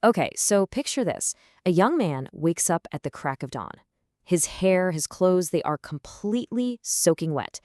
Okay, so picture this. A young man wakes up at the crack of dawn. His hair, his clothes, they are completely soaking wet.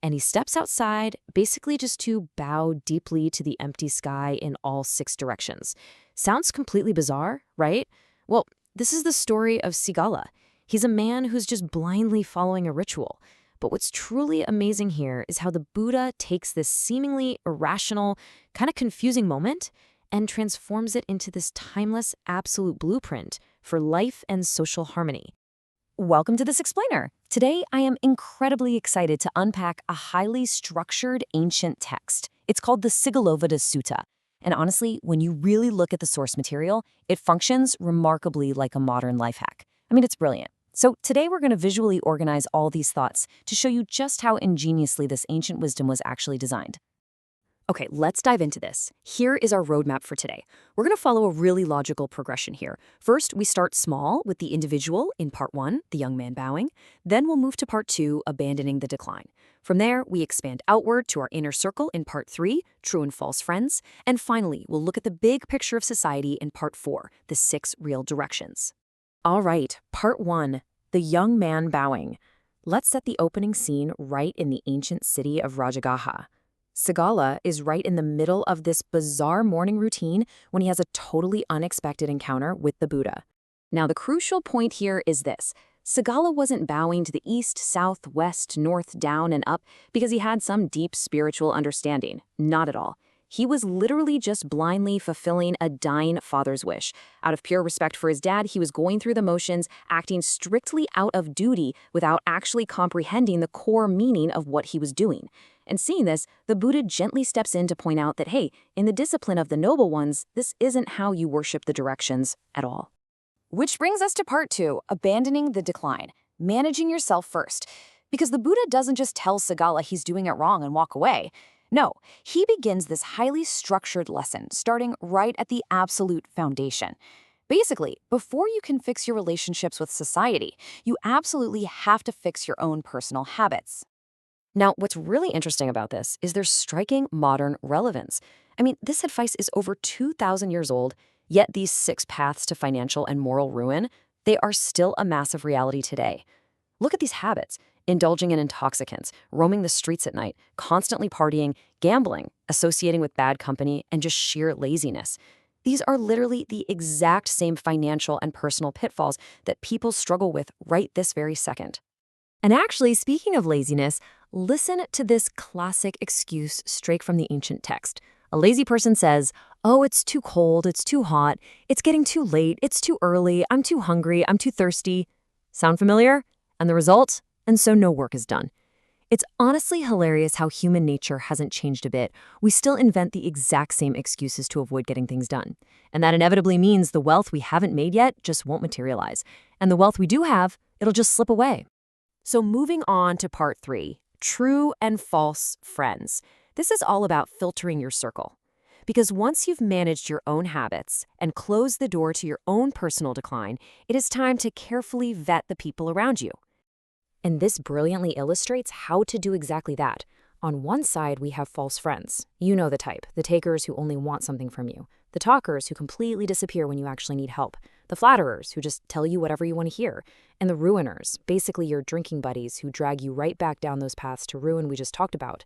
And he steps outside, basically just to bow deeply to the empty sky in all six directions. Sounds completely bizarre, right? Well, this is the story of Sigāla. He's a man who's just blindly following a ritual. But what's truly amazing here is how the Buddha takes this seemingly irrational, kind of confusing moment and transforms it into this timeless, absolute blueprint for life and social harmony. Welcome to This Explainer. Today, I am incredibly excited to unpack a highly structured ancient text. It's called the Sigālovāda Sutta. And honestly, when you really look at the source material, it functions remarkably like a modern life hack. I mean, it's brilliant. So today we're going to visually organize all these thoughts to show you just how ingeniously this ancient wisdom was actually designed. Okay, let's dive into this. Here is our roadmap for today. We're going to follow a really logical progression here. First, we start small with the individual in part 1, the young man bowing. Then we'll move to part 2, abandoning the decline. From there, we expand outward to our inner circle in part 3, true and false friends. And finally, we'll look at the big picture of society in part 4, the 6 real directions. All right, part 1, the young man bowing. Let's set the opening scene right in the ancient city of Rajagaha. Sigāla is right in the middle of this bizarre morning routine when he has a totally unexpected encounter with the Buddha. Now, the crucial point here is this. Sigāla wasn't bowing to the east, south, west, north, down, and up because he had some deep spiritual understanding. Not at all. He was literally just blindly fulfilling a dying father's wish. Out of pure respect for his dad, he was going through the motions, acting strictly out of duty without actually comprehending the core meaning of what he was doing. And seeing this, the Buddha gently steps in to point out that, hey, in the discipline of the noble ones, this isn't how you worship the directions at all. Which brings us to part 2, abandoning the decline, managing yourself first. Because the Buddha doesn't just tell Sigāla he's doing it wrong and walk away. No, he begins this highly structured lesson, starting right at the absolute foundation. Basically, before you can fix your relationships with society, you absolutely have to fix your own personal habits. Now, what's really interesting about this is their striking modern relevance. I mean, this advice is over 2,000 years old, yet these 6 paths to financial and moral ruin, they are still a massive reality today. Look at these habits: indulging in intoxicants, roaming the streets at night, constantly partying, gambling, associating with bad company, and just sheer laziness. These are literally the exact same financial and personal pitfalls that people struggle with right this very second. And actually, speaking of laziness, listen to this classic excuse straight from the ancient text. A lazy person says, "Oh, it's too cold, it's too hot, it's getting too late, it's too early, I'm too hungry, I'm too thirsty." Sound familiar? And the result? And so no work is done. It's honestly hilarious how human nature hasn't changed a bit. We still invent the exact same excuses to avoid getting things done. And that inevitably means the wealth we haven't made yet just won't materialize. And the wealth we do have, it'll just slip away. So moving on to part 3, true and false friends. This is all about filtering your circle. Because once you've managed your own habits and closed the door to your own personal decline, it is time to carefully vet the people around you. And this brilliantly illustrates how to do exactly that. On one side, we have false friends. You know the type, the takers who only want something from you, the talkers who completely disappear when you actually need help, the flatterers who just tell you whatever you want to hear, and the ruiners, basically your drinking buddies who drag you right back down those paths to ruin we just talked about.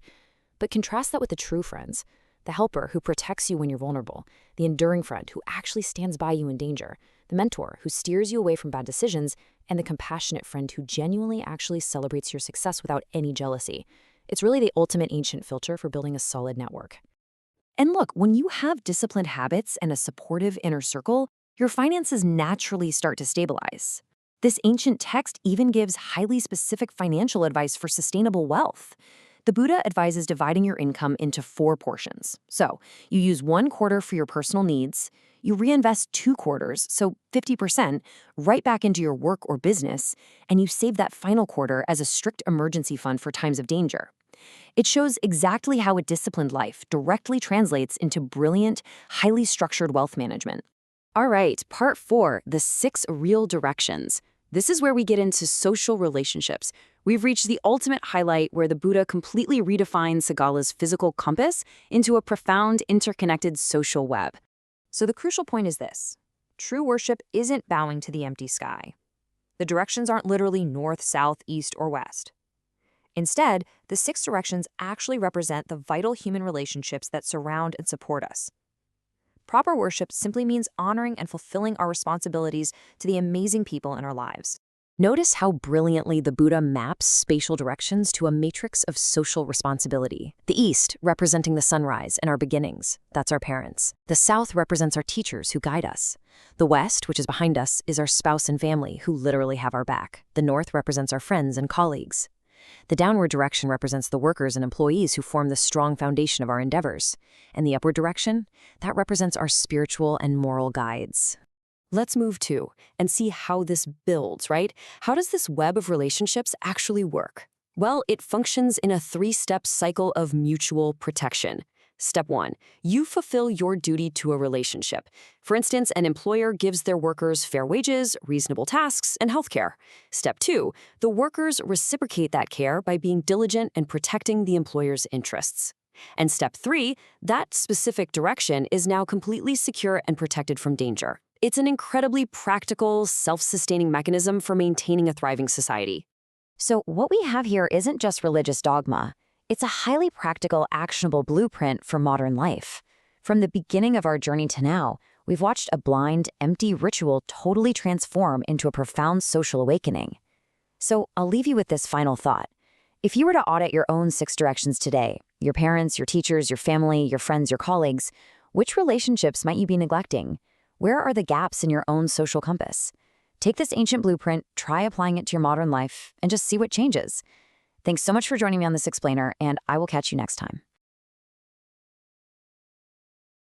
But contrast that with the true friends, the helper who protects you when you're vulnerable, the enduring friend who actually stands by you in danger, the mentor who steers you away from bad decisions, and the compassionate friend who genuinely actually celebrates your success without any jealousy. It's really the ultimate ancient filter for building a solid network. And look, when you have disciplined habits and a supportive inner circle, your finances naturally start to stabilize. This ancient text even gives highly specific financial advice for sustainable wealth. The Buddha advises dividing your income into 4 portions. So, you use 1/4 for your personal needs, you reinvest 2/4, so 50%, right back into your work or business, and you save that final quarter as a strict emergency fund for times of danger. It shows exactly how a disciplined life directly translates into brilliant, highly structured wealth management. All right, part 4, the 6 real directions. This is where we get into social relationships. We've reached the ultimate highlight where the Buddha completely redefines Sigāla's physical compass into a profound, interconnected social web. So the crucial point is this. true worship isn't bowing to the empty sky. The directions aren't literally north, south, east, or west. Instead, the 6 directions actually represent the vital human relationships that surround and support us. Proper worship simply means honoring and fulfilling our responsibilities to the amazing people in our lives. Notice how brilliantly the Buddha maps spatial directions to a matrix of social responsibility. The east, representing the sunrise and our beginnings, that's our parents. The south represents our teachers who guide us. The west, which is behind us, is our spouse and family who literally have our back. The north represents our friends and colleagues. The downward direction represents the workers and employees who form the strong foundation of our endeavors. And the upward direction, that represents our spiritual and moral guides. Let's move to and see how this builds, right? How does this web of relationships actually work? Well, it functions in a 3-step cycle of mutual protection. Step 1, you fulfill your duty to a relationship. For instance, an employer gives their workers fair wages, reasonable tasks, and healthcare. Step 2, the workers reciprocate that care by being diligent and protecting the employer's interests. And step 3, that specific direction is now completely secure and protected from danger. It's an incredibly practical, self-sustaining mechanism for maintaining a thriving society. So what we have here isn't just religious dogma. It's a highly practical, actionable blueprint for modern life. From the beginning of our journey to now, we've watched a blind, empty ritual totally transform into a profound social awakening. So I'll leave you with this final thought. If you were to audit your own 6 directions today, your parents, your teachers, your family, your friends, your colleagues, which relationships might you be neglecting? Where are the gaps in your own social compass? Take this ancient blueprint, try applying it to your modern life, and just see what changes. Thanks so much for joining me on this explainer, and I will catch you next time.